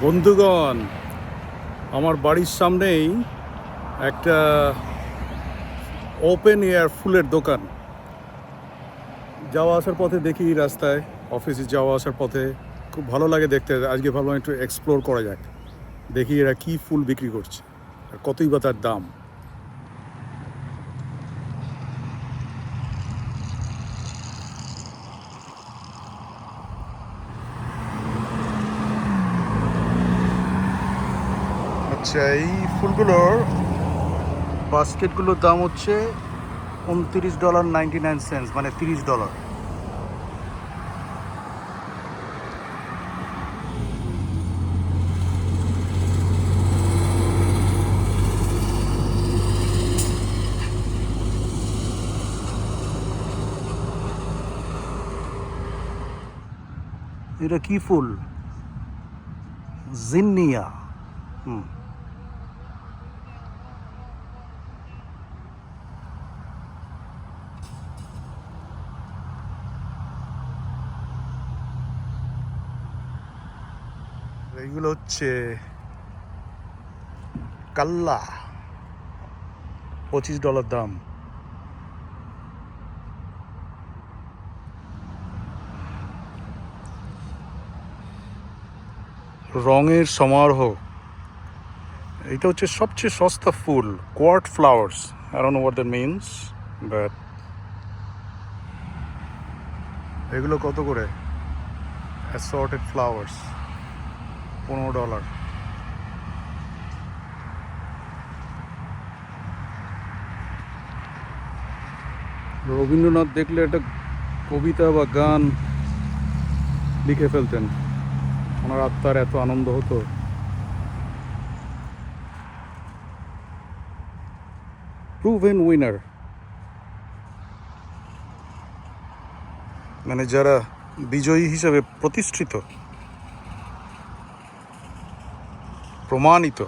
বন্ধুগণ, আমার বাড়ির সামনেই একটা ওপেন এয়ার ফুলের দোকান। যাওয়া আসার পথে দেখি রাস্তায়, অফিসে যাওয়া আসার পথে খুব ভালো লাগে দেখতে। আজকে ভাবলাম একটু এক্সপ্লোর করা যাক, দেখি এরা কী ফুল বিক্রি করছে আর কতই বা তার দাম। আচ্ছা, এই ফুলগুলোর বাস্কেটগুলোর দাম হচ্ছে $29.99, মানে $30। এটা কি ফুল? জিন্নিয়া। এইগুলো হচ্ছে কাল্লা, $25 দাম। রঙের সমারোহ। এটা হচ্ছে সবচেয়ে সস্তা ফুল, কোয়ার্ট flowers. I don't know what that means, but এগুলো কত করে? Assorted flowers, $15। রবীন্দ্রনাথ দেখলে একটা কবিতা বা গান লিখে ফেলতেন, ওনার আত্মার এত আনন্দ হতো। প্রুভেন উইনার, মানে যারা বিজয়ী হিসেবে প্রতিষ্ঠিত, প্রমাণিত।